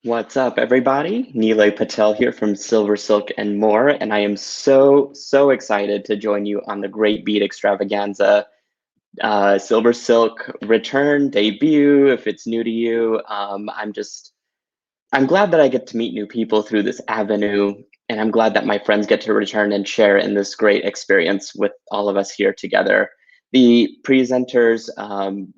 What's up, everybody? Nilay Patel here from SilverSilk and more, and I am so excited to join you on the Great Beat Extravaganza SilverSilk return debut. If it's new to you, I'm glad that I get to meet new people through this avenue, and I'm glad that my friends get to return and share in this great experience with all of us here together. The presenters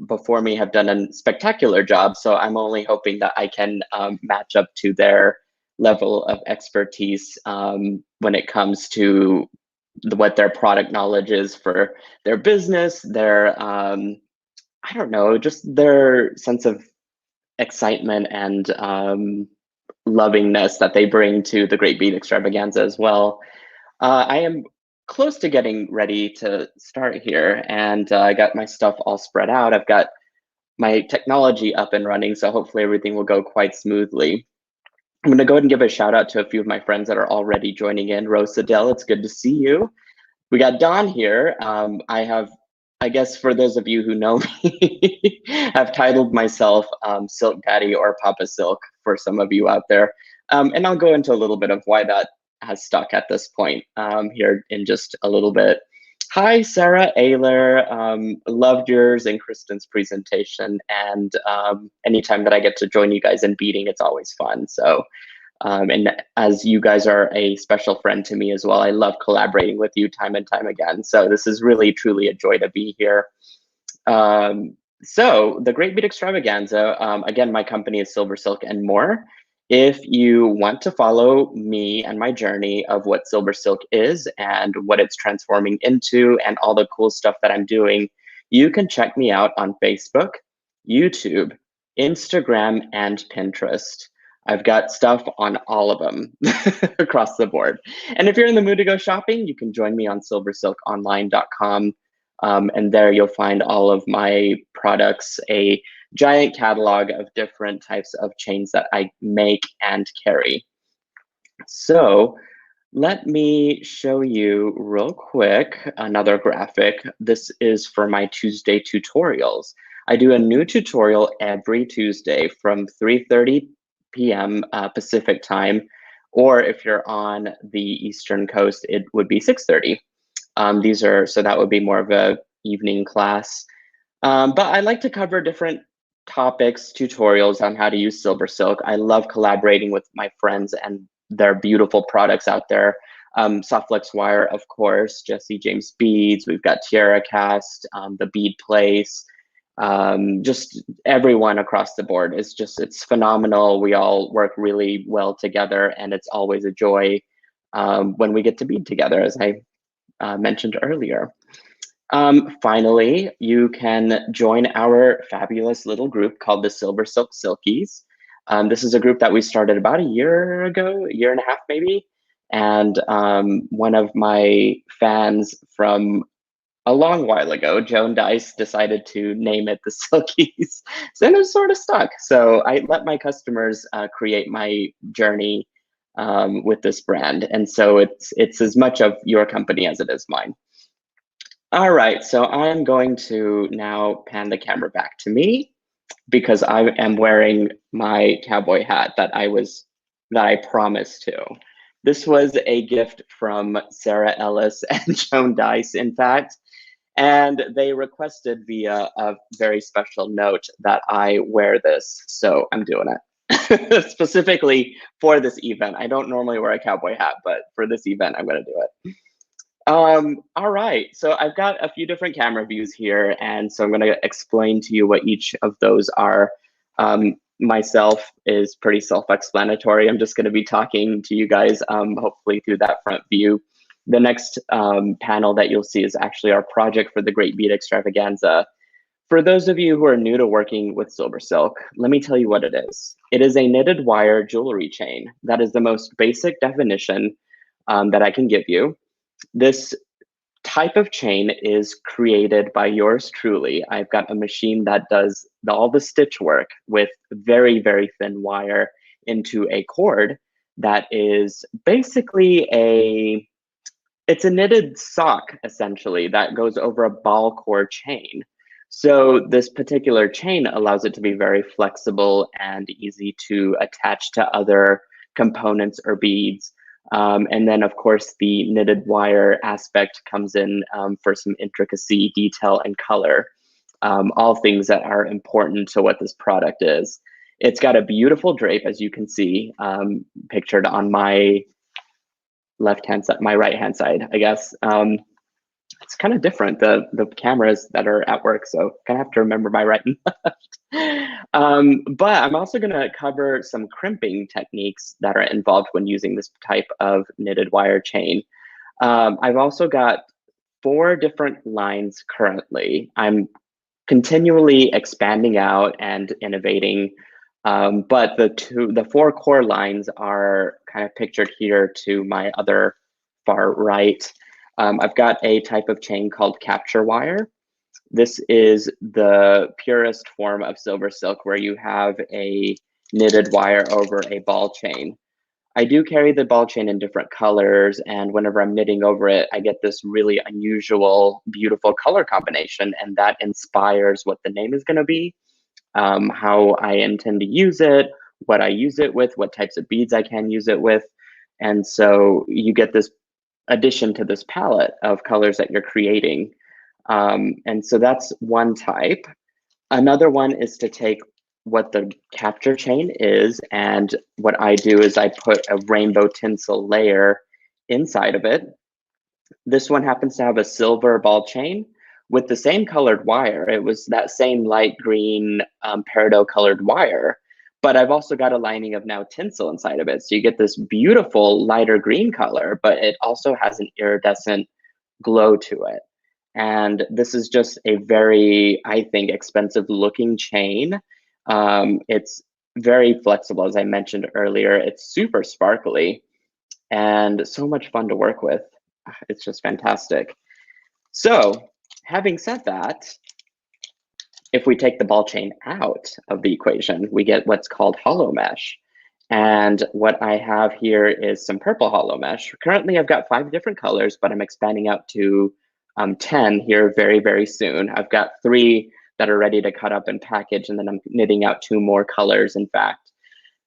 before me have done a spectacular job, so I'm only hoping that I can match up to their level of expertise when it comes to what their product knowledge is for their business, their, I don't know, just their sense of excitement and lovingness that they bring to the Great Beat Extravaganza as well. I am close to getting ready to start here, and I got my stuff all spread out. I've got my technology up and running, so hopefully everything will go quite smoothly. I'm going to go ahead and give a shout out to a few of my friends that are already joining in. Rose Adele, it's good to see you. We got Don here. I guess for those of you who know me, have titled myself Silk Daddy or Papa Silk for some of you out there. And I'll go into a little bit of why that has stuck at this point here in just a little bit. Hi, Sarah Ayler. Loved yours and Kristen's presentation. And anytime that I get to join you guys in beating, it's always fun. So and as you guys are a special friend to me as well, I love collaborating with you time and time again. So this is really, truly a joy to be here. So the Great Beat Extravaganza, again, my company is SilverSilk and more. If you want to follow me and my journey of what SilverSilk is and what it's transforming into and all the cool stuff that I'm doing, you can check me out on Facebook, YouTube, Instagram, and Pinterest. I've got stuff on all of them across the board. And if you're in the mood to go shopping, you can join me on silversilkonline.com. And there you'll find all of my products, a giant catalog of different types of chains that I make and carry. So let me show you real quick another graphic. This is for my Tuesday tutorials. I do a new tutorial every Tuesday from 3:30 p.m. Pacific time, or if you're on the Eastern Coast, it would be 6:30. So that would be more of a evening class. But I like to cover different topics, tutorials on how to use SilverSilk. I love collaborating with my friends and their beautiful products out there. Softflex Wire, of course, Jesse James Beads. We've got Tiara Cast, the Bead Place. Just everyone across the board. It's phenomenal. We all work really well together, and it's always a joy when we get to bead together, as I mentioned earlier. Finally, you can join our fabulous little group called the SilverSilk Silkies. This is a group that we started about a year ago, a year and a half maybe. And one of my fans from a long while ago, Joan Dice, decided to name it the Silkies. So it was sort of stuck. So I let my customers create my journey with this brand. And so it's as much of your company as it is mine. All right, so I'm going to now pan the camera back to me because I am wearing my cowboy hat that I promised to. This was a gift from Sarah Ellis and Joan Dice, in fact, and they requested via a very special note that I wear this, so I'm doing it. Specifically for this event. I don't normally wear a cowboy hat, but for this event, I'm gonna do it. All right, so I've got a few different camera views here, and so I'm going to explain to you what each of those are. Myself is pretty self-explanatory. I'm just going to be talking to you guys, hopefully through that front view. The next panel that you'll see is actually our project for the Great Beat Extravaganza. For those of you who are new to working with SilverSilk, let me tell you what it is. It is a knitted wire jewelry chain. That is the most basic definition that I can give you. This type of chain is created by yours truly. I've got a machine that does all the stitch work with very, very thin wire into a cord that is basically it's a knitted sock, essentially, that goes over a ball cord chain. So this particular chain allows it to be very flexible and easy to attach to other components or beads. And then, of course, the knitted wire aspect comes in for some intricacy, detail, and color, all things that are important to what this product is. It's got a beautiful drape, as you can see, pictured on my left-hand side, my right-hand side, I guess. It's kind of different, the cameras that are at work, so kind of have to remember my right and left. But I'm also going to cover some crimping techniques that are involved when using this type of knitted wire chain. I've also got 4 different lines currently. I'm continually expanding out and innovating, but the 4 core lines are kind of pictured here to my other far right. I've got a type of chain called capture wire. This is the purest form of SilverSilk, where you have a knitted wire over a ball chain. I do carry the ball chain in different colors, and whenever I'm knitting over it, I get this really unusual, beautiful color combination, and that inspires what the name is going to be, how I intend to use it, what I use it with, what types of beads I can use it with. And so you get this addition to this palette of colors that you're creating. And so that's one type. Another one is to take what the capture chain is, and what I do is I put a rainbow tinsel layer inside of it. This one happens to have a silver ball chain with the same colored wire. It was that same light green peridot colored wire, but I've also got a lining of now tinsel inside of it. So you get this beautiful lighter green color, but it also has an iridescent glow to it. And this is just a very, I think, expensive looking chain. It's very flexible, as I mentioned earlier. It's super sparkly and so much fun to work with. It's just fantastic. So having said that, if we take the ball chain out of the equation, we get what's called hollow mesh. And what I have here is some purple hollow mesh. Currently, I've got 5 different colors, but I'm expanding out to 10 here very, very soon. I've got 3 that are ready to cut up and package, and then I'm knitting out 2 more colors, in fact.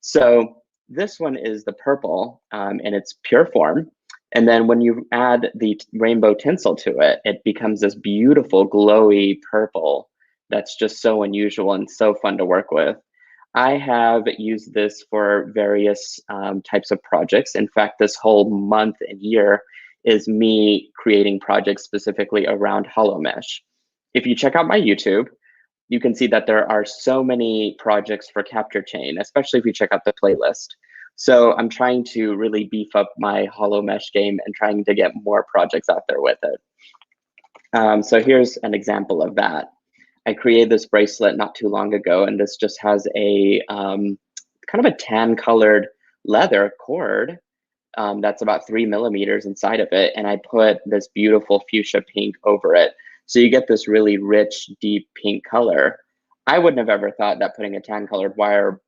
So this one is the purple in its pure form. And then when you add the rainbow tinsel to it, it becomes this beautiful glowy purple that's just so unusual and so fun to work with. I have used this for various types of projects. In fact, this whole month and year is me creating projects specifically around hollow mesh. If you check out my YouTube, you can see that there are so many projects for capture chain, especially if you check out the playlist. So I'm trying to really beef up my hollow mesh game and trying to get more projects out there with it. So here's an example of that. I created this bracelet not too long ago, and this just has a kind of a tan colored leather cord that's about 3 millimeters inside of it. And I put this beautiful fuchsia pink over it. So you get this really rich, deep pink color. I wouldn't have ever thought that putting a tan colored wire,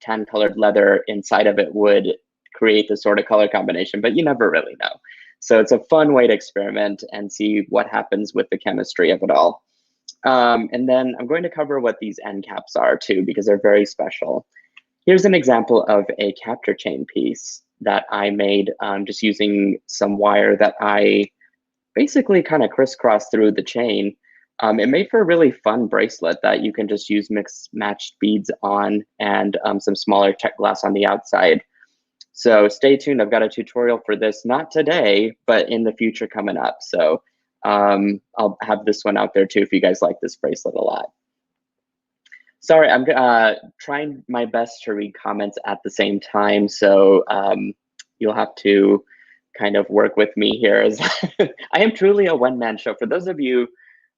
tan colored leather inside of it would create this sort of color combination, but you never really know. So it's a fun way to experiment and see what happens with the chemistry of it all. And then I'm going to cover what these end caps are too, because they're very special. Here's an example of a capture chain piece that I made just using some wire that I basically kind of crisscrossed through the chain. It made for a really fun bracelet that you can just use mixed matched beads on, and some smaller check glass on the outside. So stay tuned. I've got a tutorial for this, not today, but in the future coming up. So I'll have this one out there too if you guys like this bracelet a lot. Sorry, I'm trying my best to read comments at the same time, so you'll have to kind of work with me here. As I am truly a one-man show. For those of you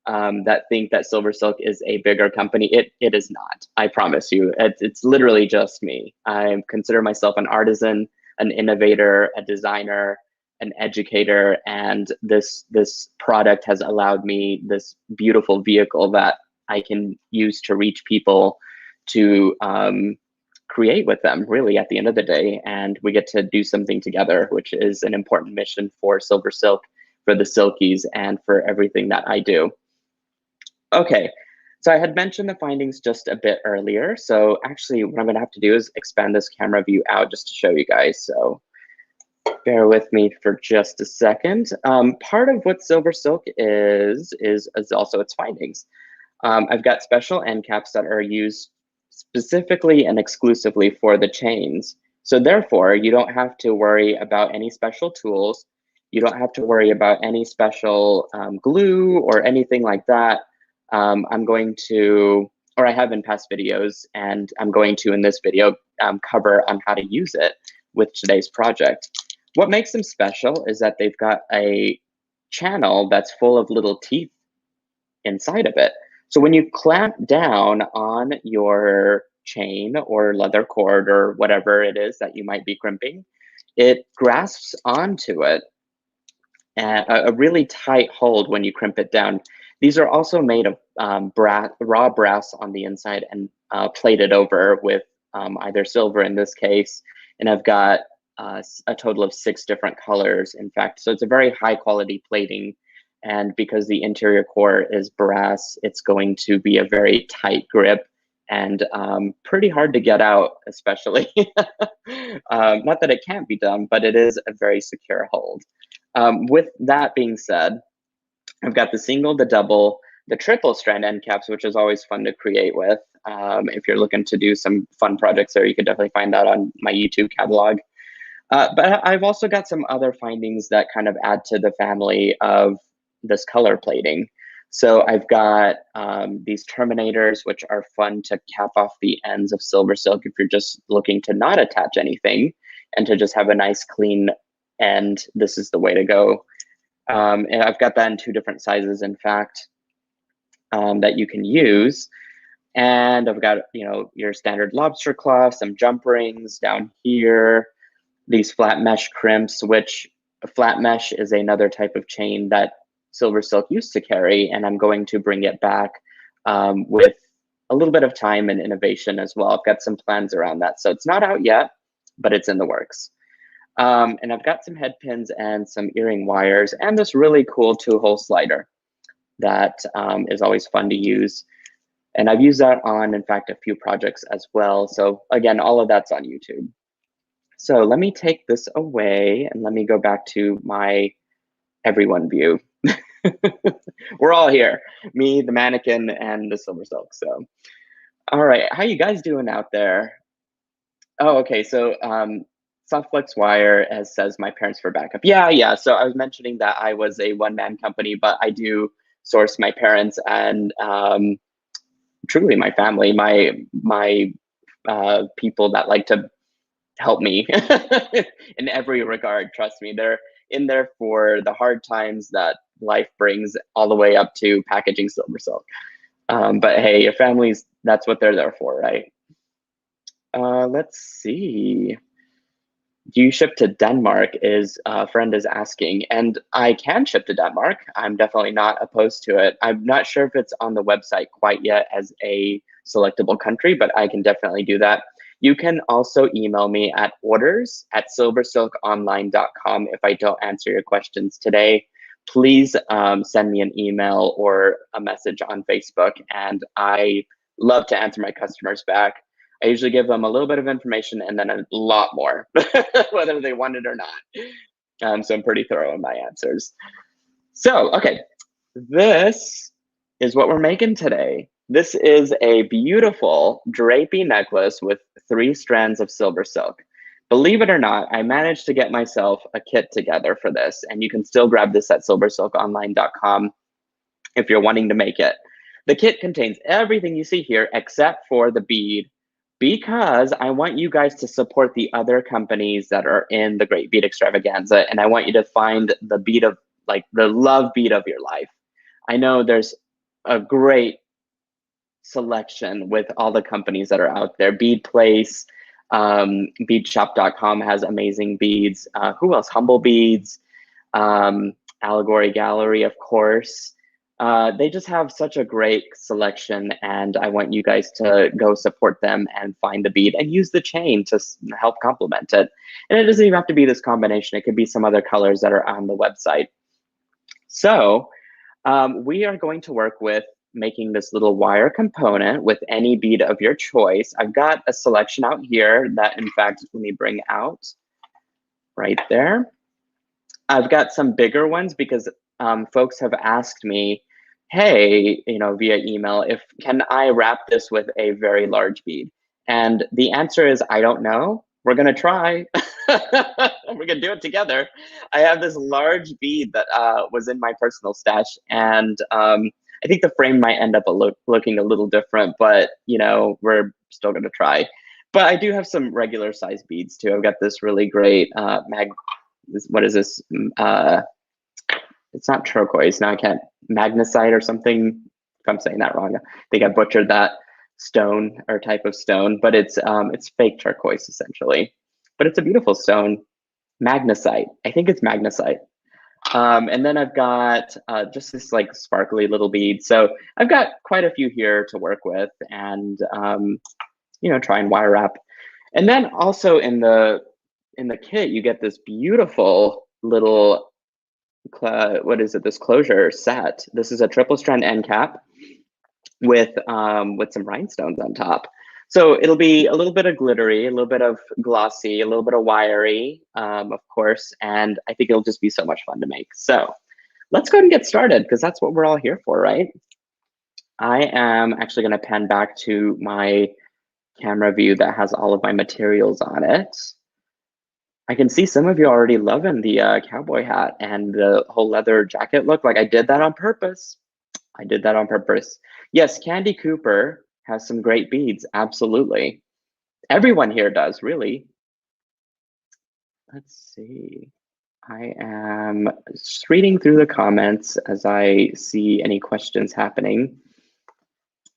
that think that SilverSilk is a bigger company, it is not. I promise you, it's literally just me. I consider myself an artisan, an innovator, a designer, an educator, and this product has allowed me this beautiful vehicle that I can use to reach people, to create with them, really, at the end of the day. And we get to do something together, which is an important mission for SilverSilk, for the Silkies, and for everything that I do. Okay, so I had mentioned the findings just a bit earlier. So actually what I'm gonna have to do is expand this camera view out just to show you guys. So bear with me for just a second. Part of what SilverSilk is also its findings. I've got special end caps that are used specifically and exclusively for the chains. So therefore, you don't have to worry about any special tools. You don't have to worry about any special glue or anything like that. I'm going to, or I have in past videos, and I'm going to in this video cover on how to use it with today's project. What makes them special is that they've got a channel that's full of little teeth inside of it. So when you clamp down on your chain or leather cord or whatever it is that you might be crimping, it grasps onto it and a really tight hold when you crimp it down. These are also made of raw brass on the inside and plated over with either silver in this case. And I've got a total of 6 different colors, in fact. So it's a very high quality plating. And because the interior core is brass, it's going to be a very tight grip and pretty hard to get out, especially. Not that it can't be done, but it is a very secure hold. With that being said, I've got the single, the double, the triple strand end caps, which is always fun to create with. If you're looking to do some fun projects there, you can definitely find that on my YouTube catalog. But I've also got some other findings that kind of add to the family of this color plating. So I've got these terminators, which are fun to cap off the ends of SilverSilk if you're just looking to not attach anything and to just have a nice clean end. This is the way to go. And I've got that in 2 different sizes, in fact, that you can use. And I've got, you know, your standard lobster claw, some jump rings down here, these flat mesh crimps, which flat mesh is another type of chain that SilverSilk used to carry, and I'm going to bring it back with a little bit of time and innovation as well. I've got some plans around that. So it's not out yet, but it's in the works. And I've got some head pins and some earring wires and this really cool 2-hole slider that is always fun to use. And I've used that on, in fact, a few projects as well. So again, all of that's on YouTube. So let me take this away and let me go back to my everyone view. We're all here, me, the mannequin, and the SilverSilk. So, all right, how you guys doing out there? Oh, okay. So Softflex Wire as says my parents for backup. Yeah. So I was mentioning that I was a one-man company, but I do source my parents and truly my family, my people that like to help me in every regard. Trust me, they're in there for the hard times that life brings, all the way up to packaging SilverSilk. But hey, your families, that's what they're there for, right? Let's see. Do you ship to Denmark? Is a friend is asking, and I can ship to Denmark. I'm definitely not opposed to it. I'm not sure if it's on the website quite yet as a selectable country, but I can definitely do that. You can also email me at orders@silversilkonline.com if I don't answer your questions today. Please send me an email or a message on Facebook, and I love to answer my customers back. I usually give them a little bit of information and then a lot more, whether they want it or not. So I'm pretty thorough in my answers. So, okay, this is what we're making today. This is a beautiful drapey necklace with 3 strands of SilverSilk. Believe it or not, I managed to get myself a kit together for this, and you can still grab this at silversilkonline.com if you're wanting to make it. The kit contains everything you see here except for the bead, because I want you guys to support the other companies that are in the Great Bead Extravaganza, and I want you to find the bead of, like, the love bead of your life. I know there's a great selection with all the companies that are out there. Bead Place, beadshop.com has amazing beads. Who else? Humble Beads, Allegory Gallery, of course. They just have such a great selection, and I want you guys to go support them and find the bead and use the chain to help complement it. And it doesn't even have to be this combination. It could be some other colors that are on the website. So we are going to work with making this little wire component with any bead of your choice. I've got a selection out here that, in fact, let me bring out right there. I've got some bigger ones because folks have asked me, hey, via email, can I wrap this with a very large bead? And the answer is, I don't know. We're gonna try. We're gonna do it together. I have this large bead that was in my personal stash, and I think the frame might end up looking a little different, but we're still gonna try. But I do have some regular size beads too. I've got this really great what is this? It's not turquoise. Now I can't, magnesite or something. If I'm saying that wrong, I think I butchered that stone or type of stone, but it's fake turquoise essentially. But it's a beautiful stone, magnesite. I think it's magnesite. And then I've got just this like sparkly little bead. So I've got quite a few here to work with, and try and wire wrap. And then also in the kit, you get this beautiful little this closure set. This is a triple strand end cap with some rhinestones on top. So it'll be a little bit of glittery, a little bit of glossy, a little bit of wiry, of course, and I think it'll just be so much fun to make. So let's go ahead and get started, because that's what we're all here for, right? I am actually going to pan back to my camera view that has all of my materials on it. I can see some of you already loving the cowboy hat and the whole leather jacket look. Like, I did that on purpose. I did that on purpose. Yes, Candy Cooper has some great beads, absolutely. Everyone here does, really. Let's see. I am just reading through the comments as I see any questions happening.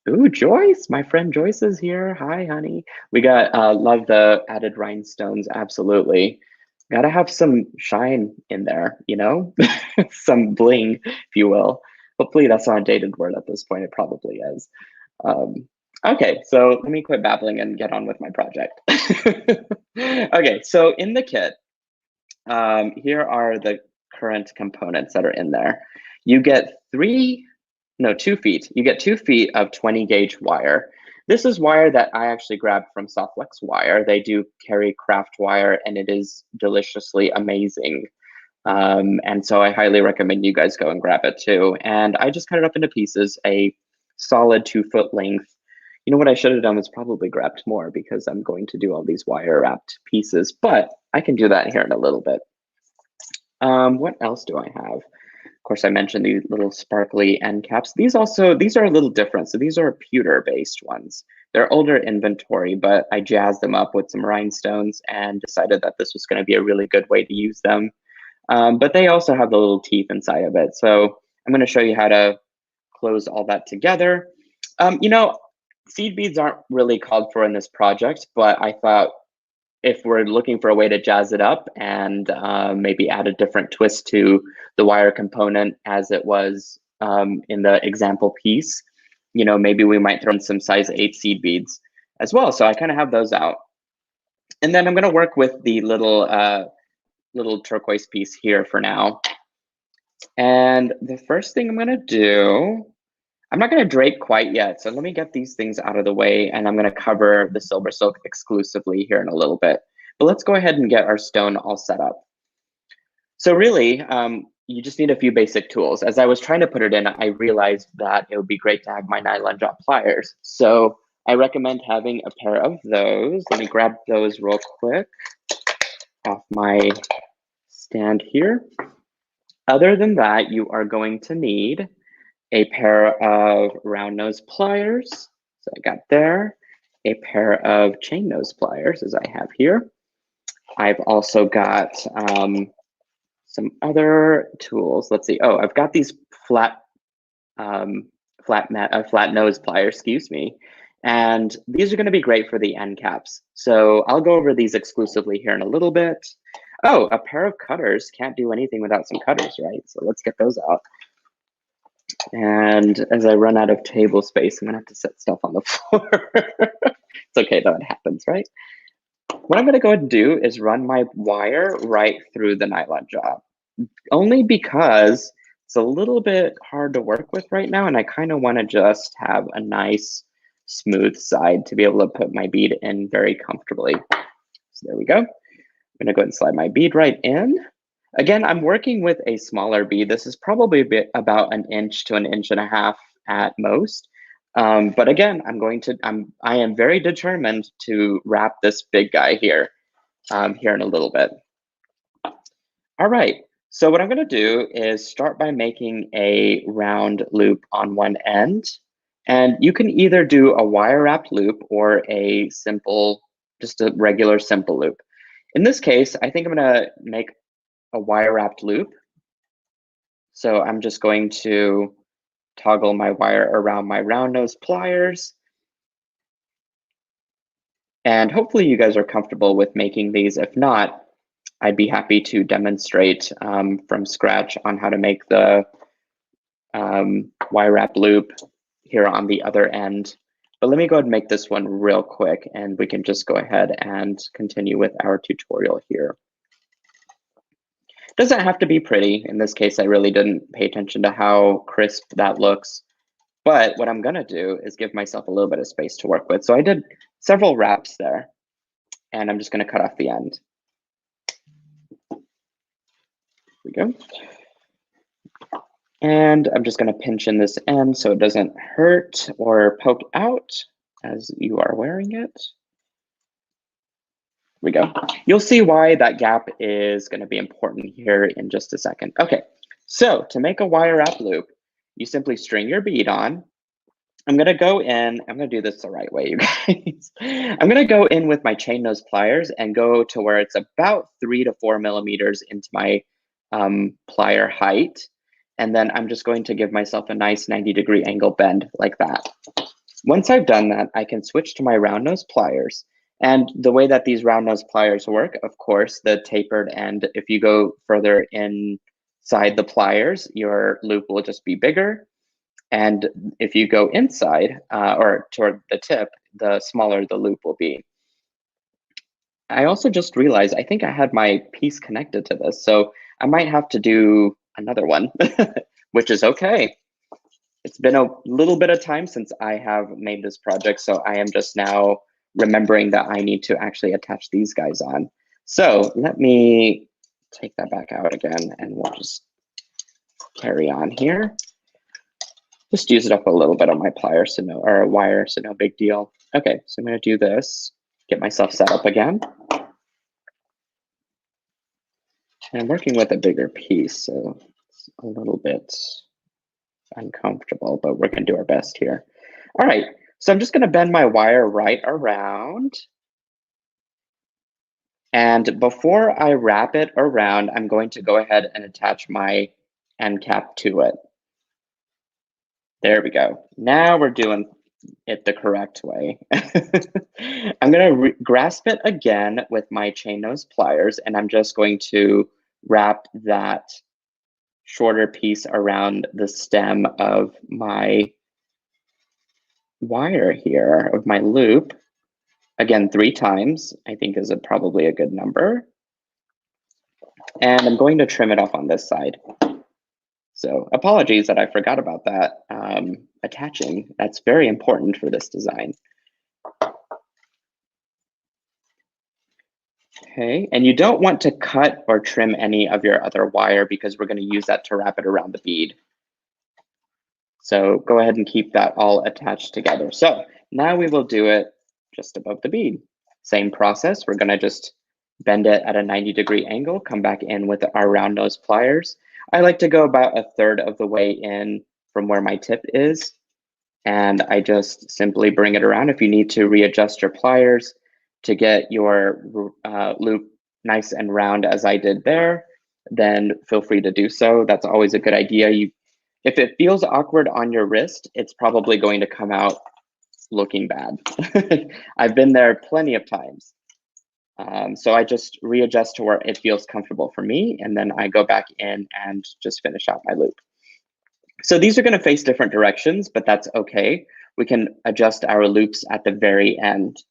Ooh, Joyce, my friend Joyce is here. Hi, honey. We got, love the added rhinestones, absolutely. Gotta have some shine in there, some bling, if you will. Hopefully that's not a dated word at this point. It probably is. Okay, so let me quit babbling and get on with my project. Okay, so in the kit, here are the current components that are in there. You get 2 feet. You get 2 feet of 20 gauge wire. This is wire that I actually grabbed from Softflex Wire. They do carry craft wire, and it is deliciously amazing. And so I highly recommend you guys go and grab it too. And I just cut it up into pieces, a solid 2 foot length. You know what I should have done was probably grabbed more, because I'm going to do all these wire wrapped pieces, but I can do that here in a little bit. What else do I have? Of course, I mentioned these little sparkly end caps. These are a little different. So these are pewter based ones. They're older inventory, but I jazzed them up with some rhinestones and decided that this was going to be a really good way to use them. But they also have the little teeth inside of it. So I'm going to show you how to close all that together. Seed beads aren't really called for in this project, but I thought if we're looking for a way to jazz it up and maybe add a different twist to the wire component as it was in the example piece, maybe we might throw in some size 8 seed beads as well. So I kind of have those out. And then I'm going to work with the little turquoise piece here for now. And the first thing I'm going to do, I'm not going to drape quite yet, so let me get these things out of the way, and I'm going to cover the SilverSilk exclusively here in a little bit. But let's go ahead and get our stone all set up. So really, you just need a few basic tools. As I was trying to put it in, I realized that it would be great to have my nylon drop pliers. So I recommend having a pair of those. Let me grab those real quick off my stand here. Other than that, you are going to need a pair of round nose pliers, so I got there, a pair of chain nose pliers, as I have here. I've also got some other tools. Let's see. Oh, I've got these flat nose pliers, excuse me, and these are going to be great for the end caps. So I'll go over these exclusively here in a little bit. Oh, a pair of cutters. Can't do anything without some cutters, right? So let's get those out. And as I run out of table space, I'm gonna have to set stuff on the floor. It's okay though, it happens, right? What I'm gonna go ahead and do is run my wire right through the nylon job, only because It's a little bit hard to work with right now, and I kind of want to just have a nice smooth side to be able to put my bead in very comfortably. So there we go. I'm gonna go ahead and slide my bead right in. Again, I'm working with a smaller bead. This is probably about 1 inch to 1.5 inches at most. But again, I am very determined to wrap this big guy here, here in a little bit. All right, so what I'm gonna do is start by making a round loop on one end. And you can either do a wire wrapped loop or a simple, just a regular simple loop. In this case, I think I'm gonna make a wire wrapped loop. So I'm just going to toggle my wire around my round nose pliers. And hopefully you guys are comfortable with making these. If not, I'd be happy to demonstrate from scratch on how to make the wire wrap loop here on the other end. But let me go ahead and make this one real quick, and we can just go ahead and continue with our tutorial here. Doesn't have to be pretty. In this case, I really didn't pay attention to how crisp that looks. But what I'm gonna do is give myself a little bit of space to work with. So I did several wraps there, and I'm just gonna cut off the end. Here we go. And I'm just gonna pinch in this end so it doesn't hurt or poke out as you are wearing it. Here we go. You'll see why that gap is gonna be important here in just a second. Okay, so to make a wire wrap loop, you simply string your bead on. I'm gonna go in, I'm gonna do this the right way, you guys. I'm gonna go in with my chain nose pliers and go to where it's about 3 to 4 millimeters into my plier height. And then I'm just going to give myself a nice 90-degree angle bend like that. Once I've done that, I can switch to my round nose pliers. And the way that these round nose pliers work, of course, the tapered end, if you go further inside the pliers, your loop will just be bigger. And if you go inside or toward the tip, the smaller the loop will be. I also just realized I think I had my piece connected to this, so I might have to do another one, which is okay. It's been a little bit of time since I have made this project, so I am just now remembering that I need to actually attach these guys on. So let me take that back out again, and we'll just carry on here. Just use it up a little bit on my plier, so no, or a wire, so no big deal. Okay, so I'm gonna do this, get myself set up again. And I'm working with a bigger piece, so it's a little bit uncomfortable, but we're gonna do our best here. All right, so I'm just gonna bend my wire right around. And before I wrap it around, I'm going to go ahead and attach my end cap to it. There we go. Now we're doing it the correct way. I'm gonna grasp it again with my chain nose pliers, and I'm just going to wrap that shorter piece around the stem of my wire here, of my loop. Again, 3 times, I think is probably a good number. And I'm going to trim it off on this side. So apologies that I forgot about that attaching. That's very important for this design. Okay, and you don't want to cut or trim any of your other wire because we're going to use that to wrap it around the bead. So go ahead and keep that all attached together. So now we will do it just above the bead. Same process, we're going to just bend it at a 90-degree angle, come back in with our round nose pliers. I like to go about 1/3 of the way in from where my tip is, and I just simply bring it around. If you need to readjust your pliers to get your loop nice and round as I did there, then feel free to do so. That's always a good idea. If it feels awkward on your wrist, it's probably going to come out looking bad. I've been there plenty of times. So I just readjust to where it feels comfortable for me, and then I go back in and just finish out my loop. So these are going to face different directions, but that's okay. We can adjust our loops at the very end.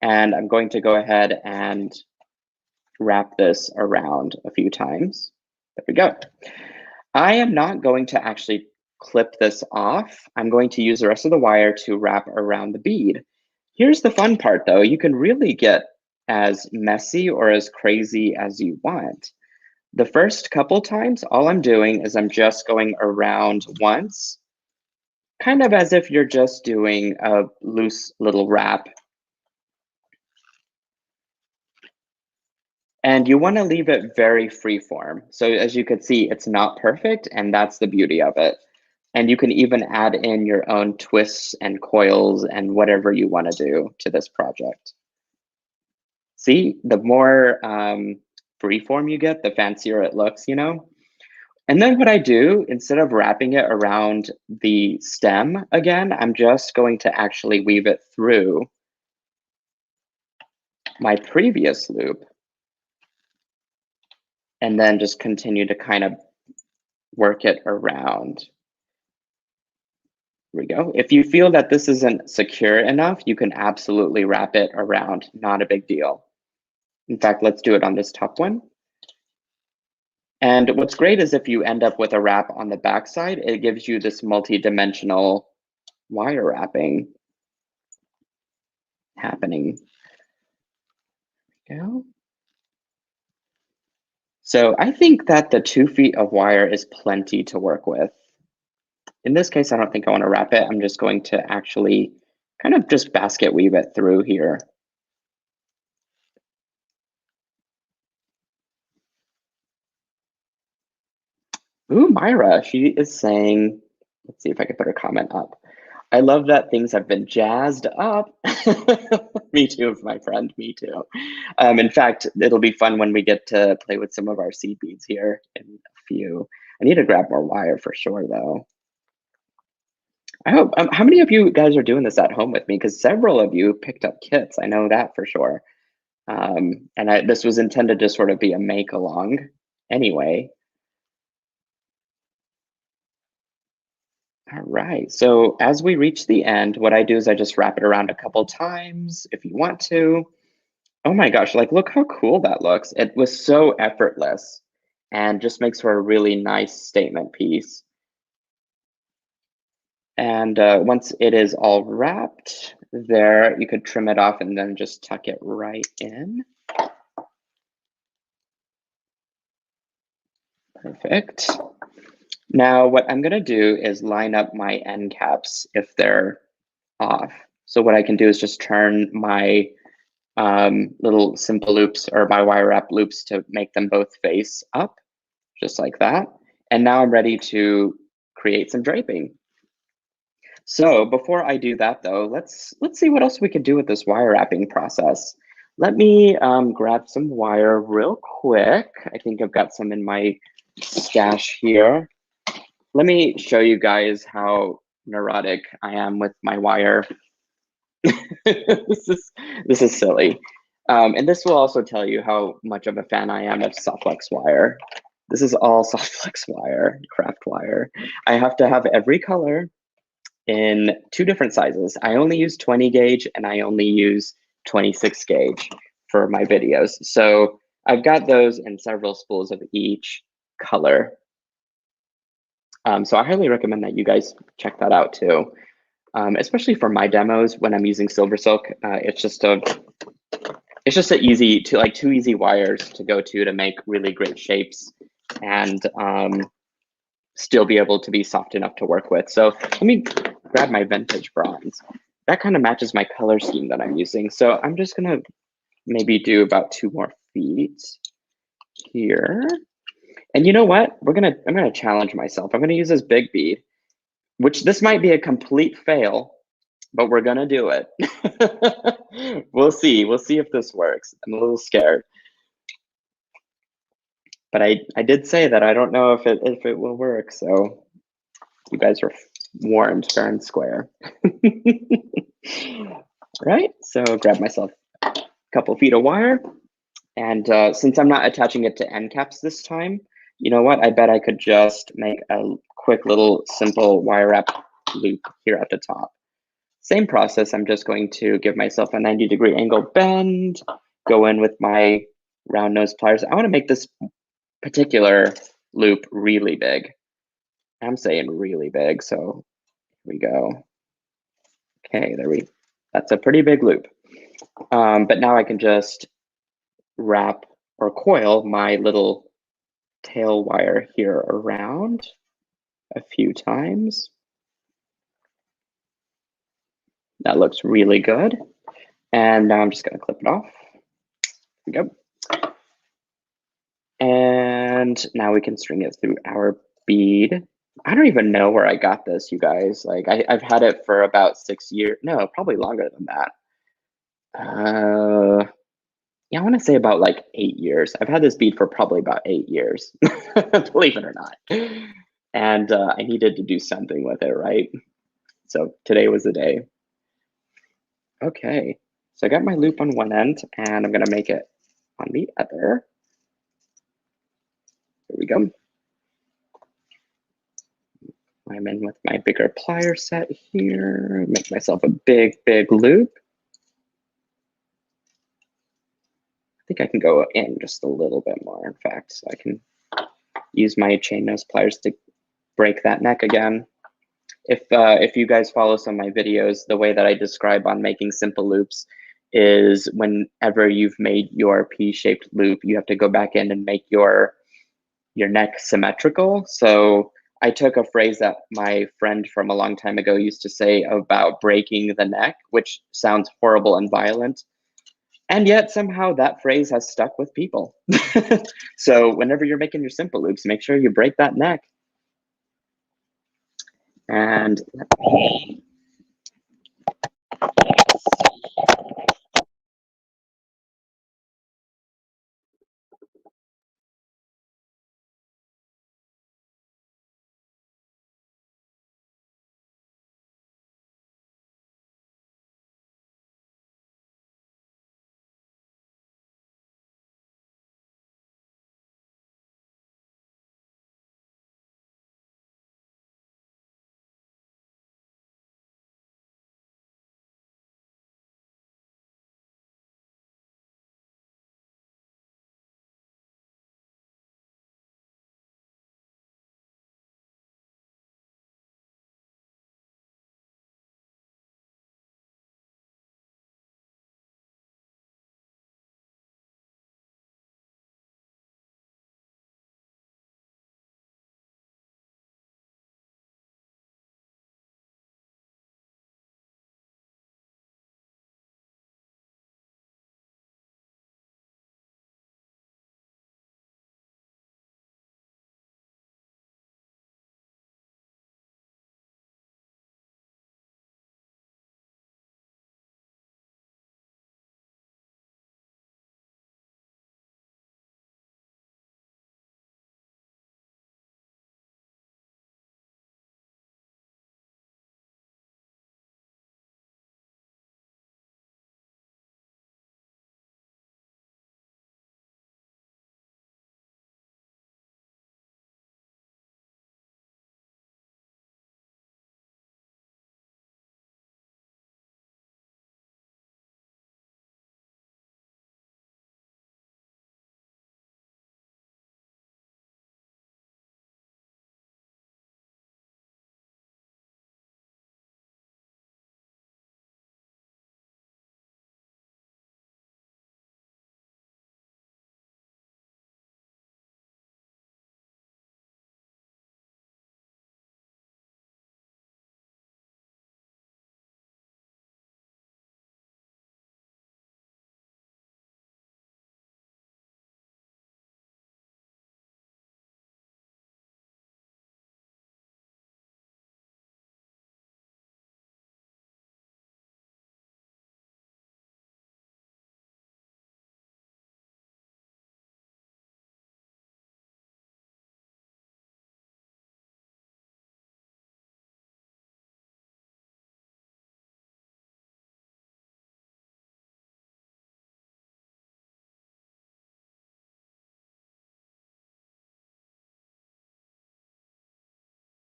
And I'm going to go ahead and wrap this around a few times. There we go. I am not going to actually clip this off. I'm going to use the rest of the wire to wrap around the bead. Here's the fun part though. You can really get as messy or as crazy as you want. The first couple times, all I'm doing is I'm just going around once, kind of as if you're just doing a loose little wrap. And you want to leave it very freeform. So as you can see, it's not perfect, and that's the beauty of it. And you can even add in your own twists and coils and whatever you want to do to this project. See, the more freeform you get, the fancier it looks, you know? And then what I do, instead of wrapping it around the stem again, I'm just going to actually weave it through my previous loop and then just continue to kind of work it around. Here we go. If you feel that this isn't secure enough, you can absolutely wrap it around, not a big deal. In fact, let's do it on this top one. And what's great is if you end up with a wrap on the backside, it gives you this multi-dimensional wire wrapping happening. There we go. So I think that the 2 feet of wire is plenty to work with. In this case, I don't think I want to wrap it. I'm just going to actually kind of just basket weave it through here. Ooh, Myra, she is saying, let's see if I can put her comment up. I love that things have been jazzed up. Me too, my friend, me too. In fact, it'll be fun when we get to play with some of our seed beads here in a few. I need to grab more wire for sure though. I hope, how many of you guys are doing this at home with me? Because several of you picked up kits, I know that for sure. And this was intended to sort of be a make along anyway. All right, so as we reach the end, what I do is I just wrap it around a couple times if you want to. Oh my gosh, like look how cool that looks. It was so effortless and just makes for a really nice statement piece. And once it is all wrapped there, you could trim it off and then just tuck it right in. Perfect. Now what I'm gonna do is line up my end caps if they're off. So what I can do is just turn my little simple loops or my wire wrap loops to make them both face up, just like that. And now I'm ready to create some draping. So before I do that though, let's see what else we can do with this wire wrapping process. Let me grab some wire real quick. I think I've got some in my stash here. Let me show you guys how neurotic I am with my wire. this is silly. And this will also tell you how much of a fan I am of soft flex wire. This is all soft flex wire, craft wire. I have to have every color in 2 different sizes. I only use 20 gauge and I only use 26 gauge for my videos. So I've got those in several spools of each color. So I highly recommend that you guys check that out too. Especially for my demos when I'm using SilverSilk, it's just an easy to like 2 easy wires to go to make really great shapes and still be able to be soft enough to work with. So let me grab my vintage bronze. That kind of matches my color scheme that I'm using. So I'm just gonna maybe do about 2 more feet here. And you know what? I'm gonna challenge myself. I'm gonna use this big bead, which this might be a complete fail, but we're gonna do it. We'll see if this works. I'm a little scared. But I did say that I don't know if it will work, so you guys are warned fair and square. Right, so grab myself a couple feet of wire, and since I'm not attaching it to end caps this time, you know what? I bet I could just make a quick little simple wire wrap loop here at the top. Same process, I'm just going to give myself a 90-degree angle bend, go in with my round nose pliers. I want to make this particular loop really big. I'm saying really big, so here we go. Okay, that's a pretty big loop. But now I can just wrap or coil my little tail wire here around a few times. That looks really good. And now I'm just gonna clip it off. Here we go. And now we can string it through our bead. I don't even know where I got this, you guys. Like I've had it for about 6 years. No, probably longer than that. Yeah, I want to say about like 8 years. I've had this bead for probably about 8 years, believe it or not. And I needed to do something with it, right? So today was the day. Okay, so I got my loop on one end and I'm gonna make it on the other. Here we go. I'm in with my bigger plier set here. Make myself a big, big loop. I think I can go in just a little bit more, in fact, so I can use my chain nose pliers to break that neck again. If you guys follow some of my videos, the way that I describe on making simple loops is whenever you've made your P-shaped loop, you have to go back in and make your neck symmetrical. So I took a phrase that my friend from a long time ago used to say about breaking the neck, which sounds horrible and violent. And yet somehow that phrase has stuck with people. So whenever you're making your simple loops, make sure you break that neck. And let me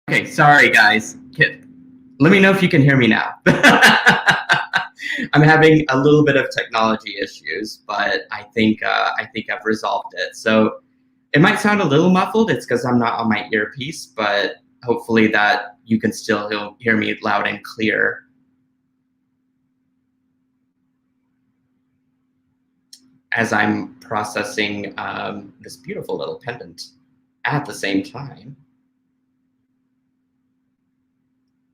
Okay, sorry guys. Let me know if you can hear me now. I'm having a little bit of technology issues, but I think I've resolved it. So it might sound a little muffled. It's because I'm not on my earpiece, but hopefully that you can still hear me loud and clear. As I'm processing this beautiful little pendant at the same time.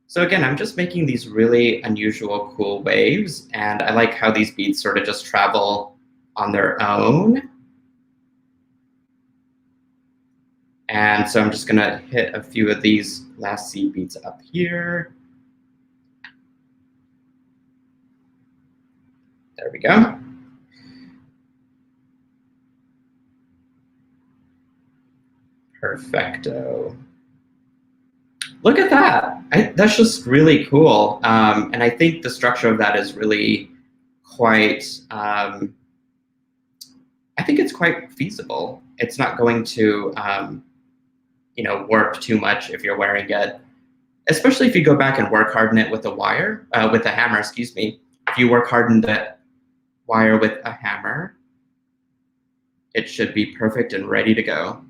So again, I'm just making these really unusual, cool waves, and I like how these beads sort of just travel on their own. And so I'm just gonna hit a few of these last seed beads up here. There we go. Perfecto. Look at that. That's just really cool. And I think the structure of that is really quite, I think it's quite feasible. It's not going to, warp too much if you're wearing it, especially if you go back and work harden it with a wire, with a hammer, excuse me. If you work harden the wire with a hammer, it should be perfect and ready to go.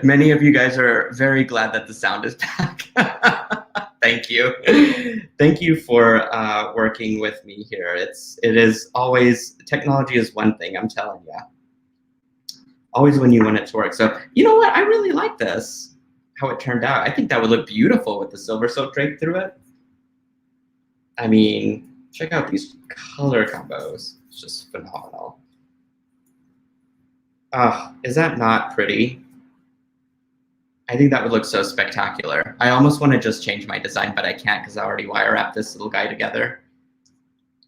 Many of you guys are very glad that the sound is back. Thank you. Thank you for working with me here. It is always, technology is one thing, I'm telling you. Always when you want it to work. So you know what? I really like this, how it turned out. I think that would look beautiful with the SilverSilk draped through it. I mean, check out these color combos. It's just phenomenal. Is that not pretty? I think that would look so spectacular. I almost want to just change my design, but I can't because I already wire wrapped this little guy together.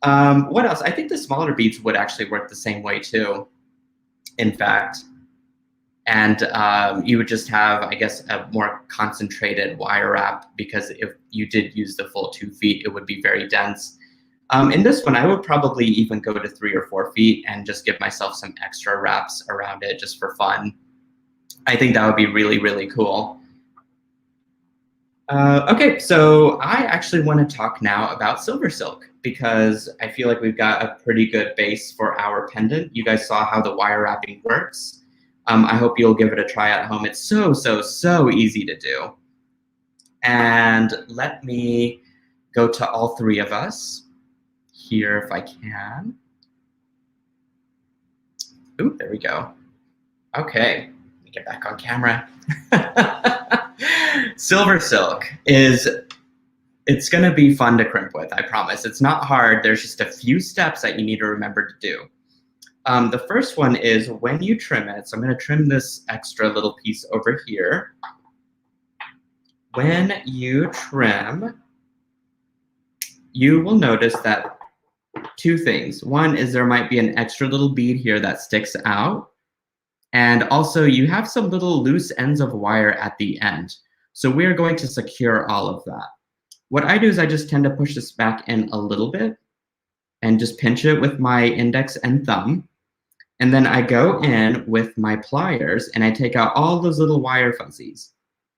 What else? I think the smaller beads would actually work the same way too, in fact. And you would just have, I guess, a more concentrated wire wrap, because if you did use the full 2 feet, it would be very dense. In this one, I would probably even go to 3 or 4 feet and just give myself some extra wraps around it just for fun. I think that would be really, really cool. Okay, so I actually want to talk now about SilverSilk, because I feel like we've got a pretty good base for our pendant. You guys saw how the wire wrapping works. I hope you'll give it a try at home. It's so, so, so easy to do. And let me go to all 3 of us here if I can. Ooh, there we go. Okay, let me get back on camera. SilverSilk it's going to be fun to crimp with, I promise. It's not hard. There's just a few steps that you need to remember to do. The first one is when you trim it, so I'm going to trim this extra little piece over here. When you trim, you will notice that 2 things. One is there might be an extra little bead here that sticks out. And also you have some little loose ends of wire at the end. So we're going to secure all of that. What I do is I just tend to push this back in a little bit and just pinch it with my index and thumb. And then I go in with my pliers and I take out all those little wire fuzzies,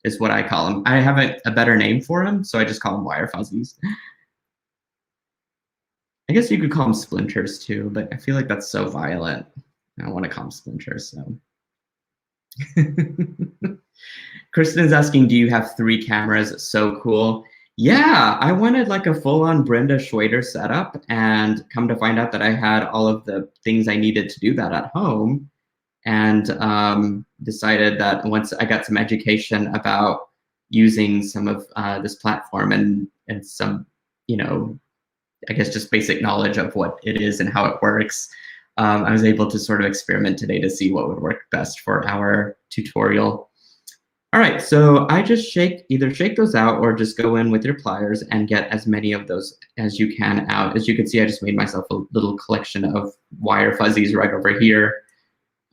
is what I call them. I have a better name for them, so I just call them wire fuzzies. I guess you could call them splinters too, but I feel like that's so violent. I don't want to call them splinters, so. Kristen's asking, do you have 3 cameras? So cool. Yeah, I wanted like a full-on Brenda Schwader setup, and come to find out that I had all of the things I needed to do that at home, and decided that once I got some education about using some of this platform and some, I guess just basic knowledge of what it is and how it works, I was able to sort of experiment today to see what would work best for our tutorial. All right, so I just either shake those out or just go in with your pliers and get as many of those as you can out. As you can see, I just made myself a little collection of wire fuzzies right over here,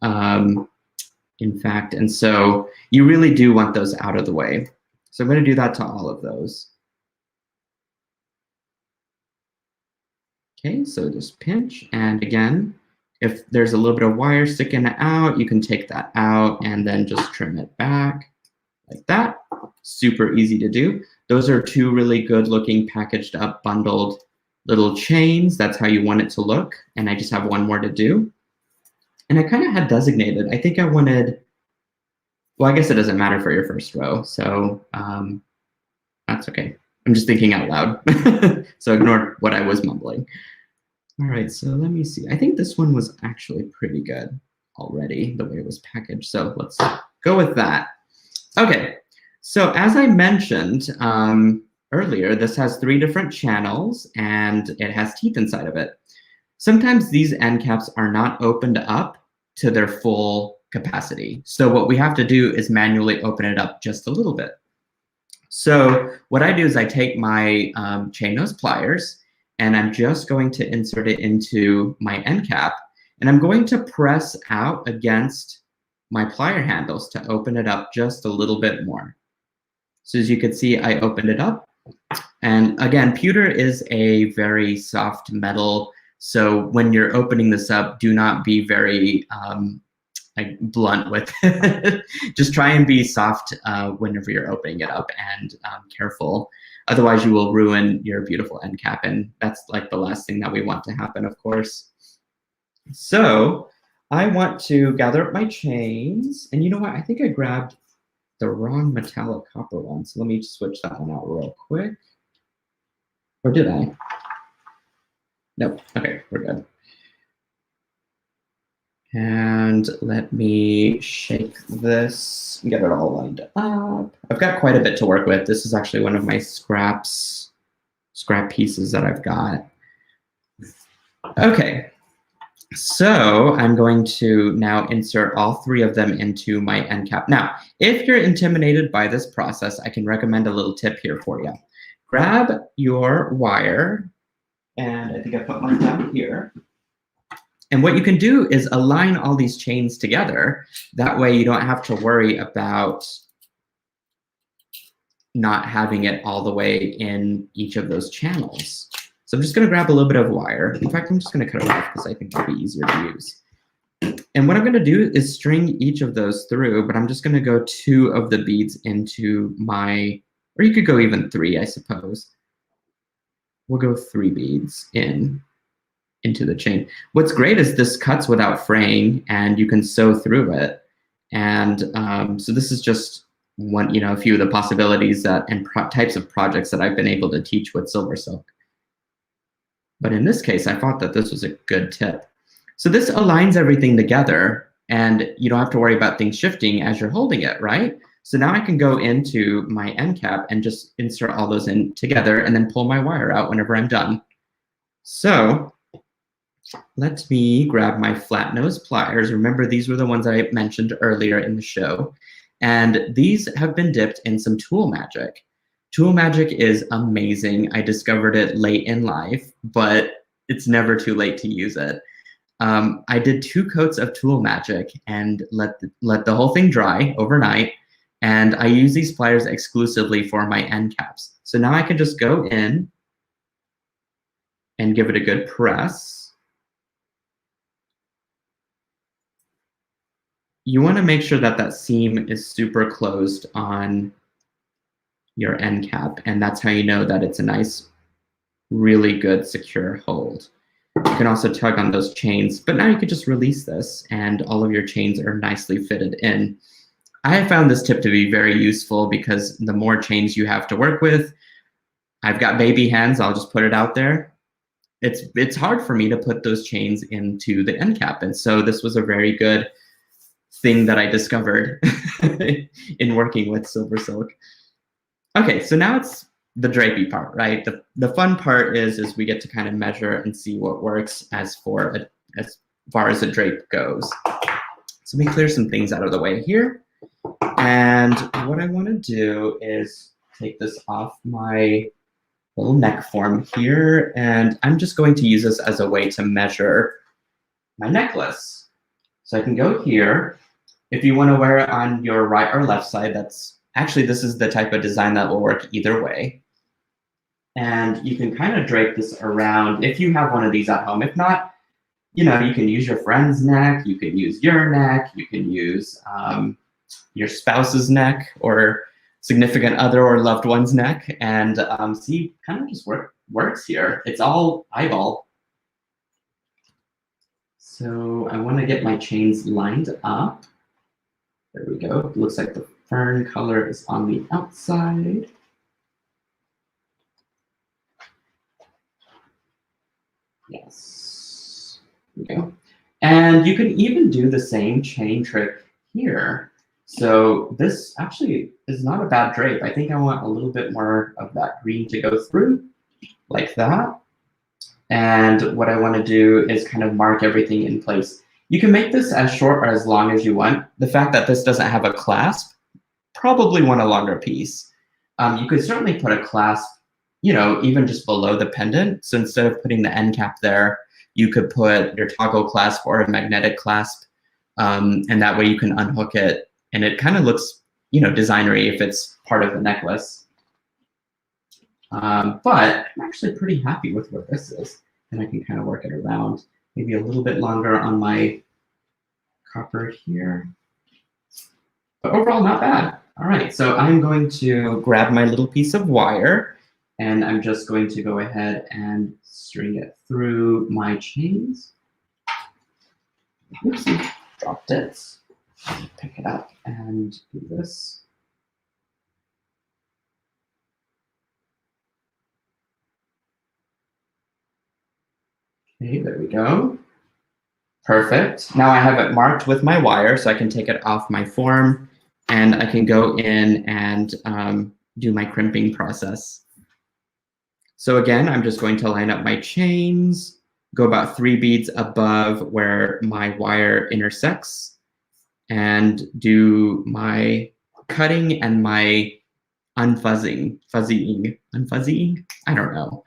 in fact. And so you really do want those out of the way. So I'm going to do that to all of those. Okay, so just pinch, and again, if there's a little bit of wire sticking out, you can take that out and then just trim it back like that. Super easy to do. Those are 2 really good looking packaged up, bundled little chains. That's how you want it to look. And I just have one more to do. And I kind of had designated, I think I wanted, well, I guess it doesn't matter for your first row. So that's okay. I'm just thinking out loud. So ignore what I was mumbling. All right, so let me see. I think this one was actually pretty good already, the way it was packaged. So let's go with that. Okay, so as I mentioned earlier, this has 3 different channels and it has teeth inside of it. Sometimes these end caps are not opened up to their full capacity. So what we have to do is manually open it up just a little bit. So what I do is I take my chain nose pliers and I'm just going to insert it into my end cap, and I'm going to press out against my plier handles to open it up just a little bit more. So as you can see, I opened it up. And again, pewter is a very soft metal. So when you're opening this up, do not be very like blunt with it. Just try and be soft whenever you're opening it up, and careful. Otherwise, you will ruin your beautiful end cap, and that's like the last thing that we want to happen, of course. So I want to gather up my chains, and you know what? I think I grabbed the wrong metallic copper one, so let me switch that one out real quick. Or did I? Nope. Okay, we're good. And let me shake this and get it all lined up. I've got quite a bit to work with. This is actually one of my scrap pieces that I've got. Okay, so I'm going to now insert all 3 of them into my end cap. Now, if you're intimidated by this process, I can recommend a little tip here for you. Grab your wire, and I think I put mine down here. And what you can do is align all these chains together. That way you don't have to worry about not having it all the way in each of those channels. So I'm just going to grab a little bit of wire. In fact, I'm just going to cut it off because I think it'll be easier to use. And what I'm going to do is string each of those through, but I'm just going to go 2 of the beads into my, or you could go even 3, I suppose. We'll go 3 beads into the chain. What's great is this cuts without fraying, and you can sew through it. And so this is just one, a few of the possibilities that and types of projects that I've been able to teach with SilverSilk. But in this case, I thought that this was a good tip. So this aligns everything together, and you don't have to worry about things shifting as you're holding it, right? So now I can go into my end cap and just insert all those in together and then pull my wire out whenever I'm done. So let me grab my flat nose pliers. Remember, these were the ones I mentioned earlier in the show. And these have been dipped in some tool magic. Tool magic is amazing. I discovered it late in life, but it's never too late to use it. I did 2 coats of tool magic and let the whole thing dry overnight. And I use these pliers exclusively for my end caps. So now I can just go in and give it a good press. You want to make sure that that seam is super closed on your end cap, and that's how you know that it's a nice, really good, secure hold. You can also tug on those chains, but now you can just release this, and all of your chains are nicely fitted in. I have found this tip to be very useful because the more chains you have to work with, I've got baby hands, I'll just put it out there. It's hard for me to put those chains into the end cap, and so this was a very good thing that I discovered in working with SilverSilk. Okay, so now it's the drapey part, right? The fun part is we get to kind of measure and see what works as far as a drape goes. So let me clear some things out of the way here. And what I want to do is take this off my little neck form here, and I'm just going to use this as a way to measure my necklace. So I can go here. If you want to wear it on your right or left side, this is the type of design that will work either way. And you can kind of drape this around if you have one of these at home. If not, you can use your friend's neck, you can use your neck, you can use your spouse's neck or significant other or loved one's neck, and kind of just work works here. It's all eyeball. So I want to get my chains lined up. There we go. It looks like the fern color is on the outside. Yes. There we go. And you can even do the same chain trick here. So this actually is not a bad drape. I think I want a little bit more of that green to go through, like that. And what I want to do is kind of mark everything in place. You can make this as short or as long as you want. The fact that this doesn't have a clasp, probably want a longer piece. You could certainly put a clasp, you know, even just below the pendant. So instead of putting the end cap there, you could put your toggle clasp or a magnetic clasp, and that way you can unhook it, and it kind of looks, you know, designery if it's part of the necklace. But I'm actually pretty happy with where this is, and I can kind of work it around. Maybe a little bit longer on my copper here. But overall, not bad. All right, so I'm going to grab my little piece of wire, and I'm just going to go ahead and string it through my chains. Oopsie, dropped it. Pick it up and do this. Okay, there we go. Perfect. Now I have it marked with my wire, so I can take it off my form, and I can go in and do my crimping process. So again, I'm just going to line up my chains, go about 3 beads above where my wire intersects, and do my cutting and my unfuzzing, unfuzzying, I don't know.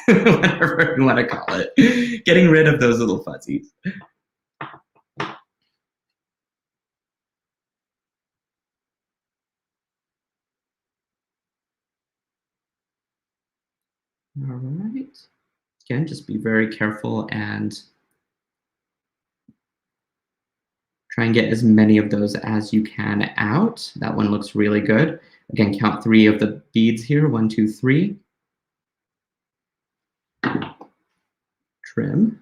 Whatever you want to call it. Getting rid of those little fuzzies. All right. Again, just be very careful and try and get as many of those as you can out. That one looks really good. Again, count 3 of the beads here. 1, 2, 3. Trim.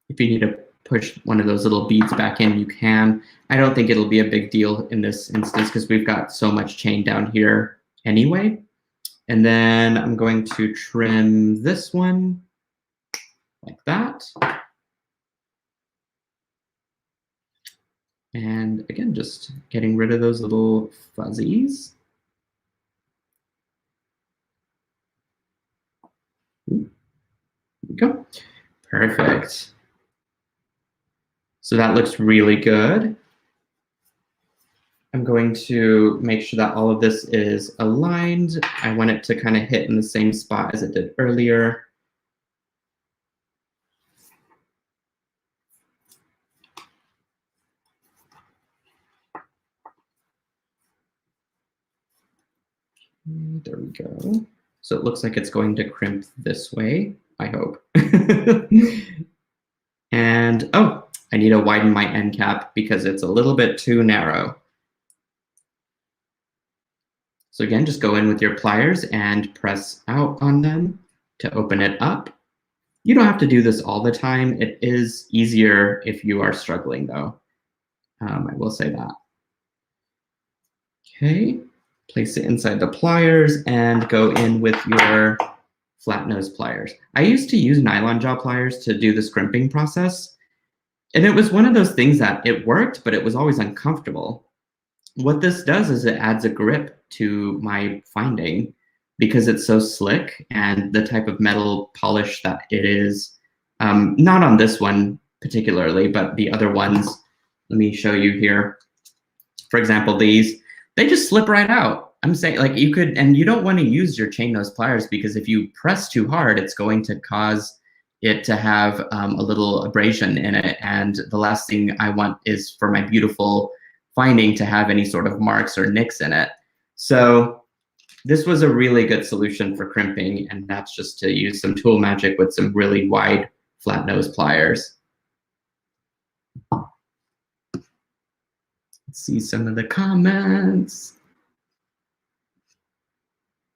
If you need to push one of those little beads back in, you can. I don't think it'll be a big deal in this instance because we've got so much chain down here anyway. And then I'm going to trim this one like that. And again, just getting rid of those little fuzzies. There we go. Perfect. So that looks really good. I'm going to make sure that all of this is aligned. I want it to kind of hit in the same spot as it did earlier. There we go. So it looks like it's going to crimp this way, I hope. And, oh, I need to widen my end cap because it's a little bit too narrow. So again, just go in with your pliers and press out on them to open it up. You don't have to do this all the time. It is easier if you are struggling though. I will say that. Okay, place it inside the pliers and go in with your flat nose pliers. I used to use nylon jaw pliers to do the scrimping process. And it was one of those things that it worked, but it was always uncomfortable. What this does is it adds a grip to my finding because it's so slick and the type of metal polish that it is. Not on this one particularly, but the other ones. Let me show you here. For example, these, they just slip right out. I'm saying, like, you could, and you don't want to use your chain nose pliers because if you press too hard, it's going to cause it to have a little abrasion in it. And the last thing I want is for my beautiful finding to have any sort of marks or nicks in it. So this was a really good solution for crimping, and that's just to use some tool magic with some really wide flat nose pliers. Let's see some of the comments.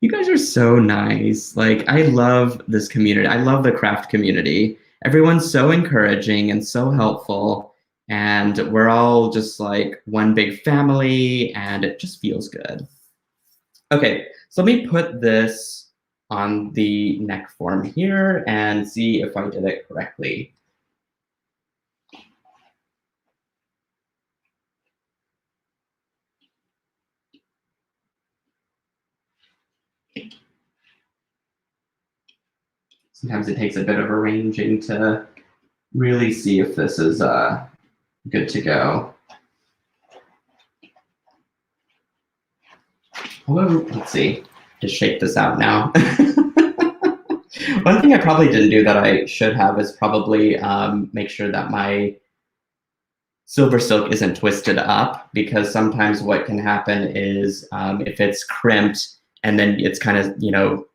You guys are so nice. Like, I love this community. I love the craft community. Everyone's so encouraging and so helpful, and we're all just like one big family, and it just feels good. Okay, so let me put this on the neck form here and see if I did it correctly. Sometimes it takes a bit of arranging to really see if this is good to go. Although, let's see, just shape this out now. One thing I probably didn't do that I should have is probably make sure that my SilverSilk isn't twisted up, because sometimes what can happen is if it's crimped and then it's kind of, you know,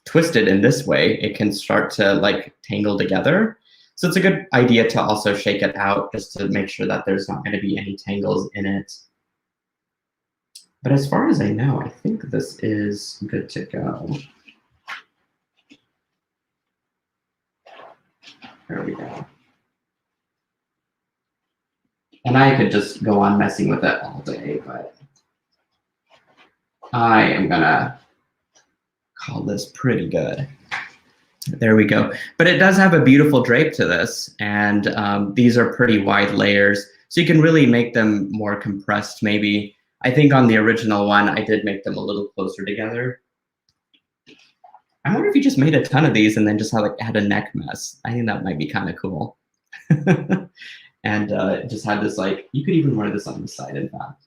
twisted in this way, it can start to like tangle together. So it's a good idea to also shake it out just to make sure that there's not going to be any tangles in it. But as far as I know, I think this is good to go. There we go. And I could just go on messing with it all day, but I am gonna call this pretty good. There we go. But it does have a beautiful drape to this, and these are pretty wide layers, so you can really make them more compressed maybe. I think on the original one, I did make them a little closer together. I wonder if you just made a ton of these and then just had a neck mess. I think that might be kind of cool. And just had this, like, you could even wear this on the side, in fact.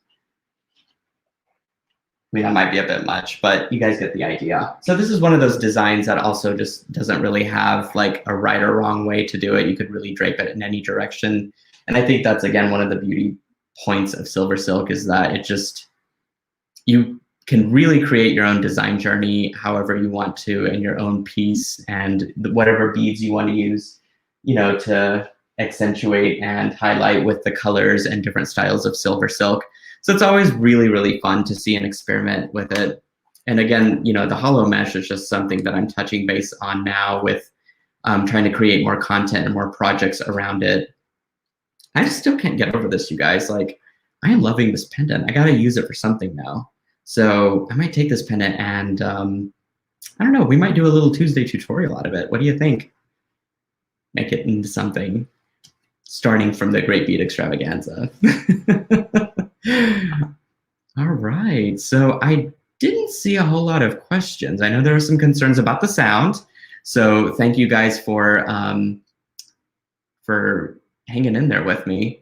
I mean, that might be a bit much, but you guys get the idea. So this is one of those designs that also just doesn't really have like a right or wrong way to do it. You could really drape it in any direction. And I think that's, again, one of the beauty points of SilverSilk, is that it just, you can really create your own design journey however you want to, in your own piece, and whatever beads you want to use, you know, to accentuate and highlight with the colors and different styles of SilverSilk. So it's always really, really fun to see and experiment with it. And again, you know, the hollow mesh is just something that I'm touching base on now with trying to create more content and more projects around it. I just still can't get over this, you guys. Like, I am loving this pendant. I gotta use it for something now. So I might take this pendant and I don't know, we might do a little Tuesday tutorial out of it. What do you think? Make it into something, starting from the Great Bead Extravaganza. All right, so I didn't see a whole lot of questions. I know there are some concerns about the sound, so thank you guys for hanging in there with me.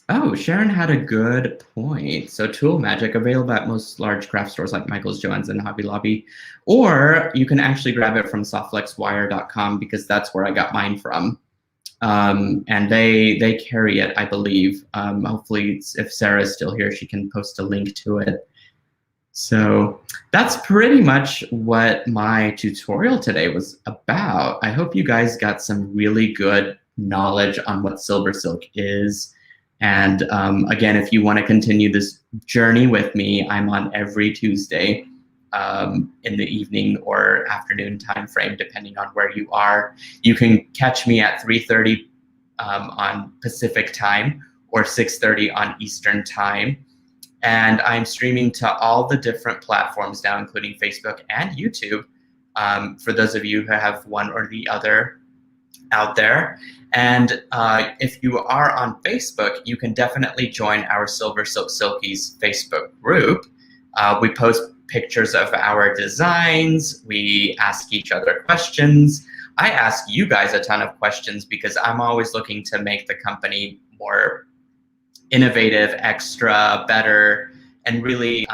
Oh, Sharon had a good point. So Tool Magic, available at most large craft stores like Michael's, Joann's, and Hobby Lobby. Or you can actually grab it from softflexwire.com, because that's where I got mine from. And they carry it, I believe. Hopefully, if Sarah's still here, she can post a link to it. So that's pretty much what my tutorial today was about. I hope you guys got some really good knowledge on what SilverSilk is. And again, if you want to continue this journey with me, I'm on every Tuesday in the evening or afternoon time frame, depending on where you are. You can catch me at 3:30 on Pacific time or 6:30 on Eastern time. And I'm streaming to all the different platforms now, including Facebook and YouTube, for those of you who have one or the other out there. And if you are on Facebook, you can definitely join our SilverSilk Silkies Facebook group. We post pictures of our designs. We ask each other questions. I ask you guys a ton of questions because I'm always looking to make the company more innovative, extra, better, and really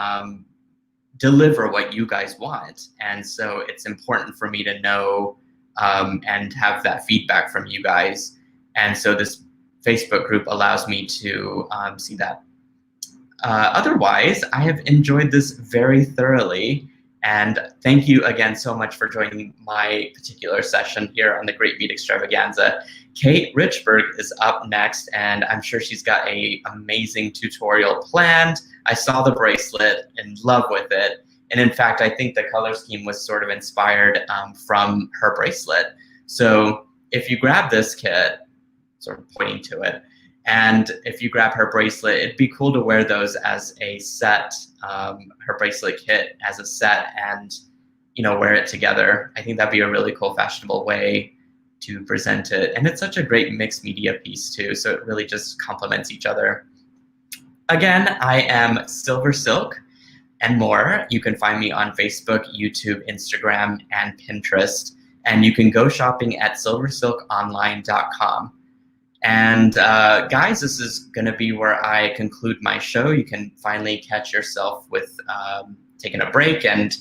deliver what you guys want. And so it's important for me to know and have that feedback from you guys. And so this Facebook group allows me to see that. Otherwise, I have enjoyed this very thoroughly. And thank you again so much for joining my particular session here on the Great Beat Extravaganza. Kate Richburg is up next, and I'm sure she's got an amazing tutorial planned. I saw the bracelet, in love with it. And in fact, I think the color scheme was sort of inspired from her bracelet. So if you grab this kit, sort of pointing to it, and if you grab her bracelet, it'd be cool to wear those as a set, her bracelet kit as a set, and wear it together. I think that'd be a really cool, fashionable way to present it. And it's such a great mixed media piece too, so it really just complements each other. Again, I am SilverSilk and more. You can find me on Facebook, YouTube, Instagram, and Pinterest. And you can go shopping at silversilkonline.com. And guys, this is going to be where I conclude my show. You can finally catch yourself with taking a break and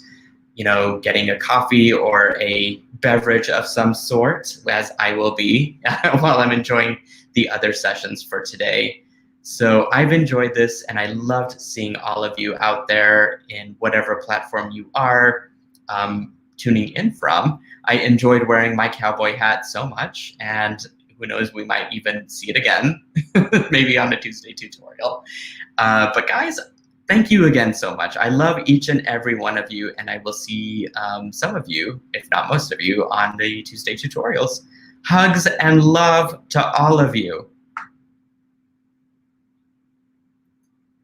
getting a coffee or a beverage of some sort, as I will be while I'm enjoying the other sessions for today. So I've enjoyed this, and I loved seeing all of you out there in whatever platform you are tuning in from. I enjoyed wearing my cowboy hat so much, and who knows, we might even see it again, maybe on a Tuesday tutorial. But guys, thank you again so much. I love each and every one of you, and I will see some of you, if not most of you, on the Tuesday tutorials. Hugs and love to all of you.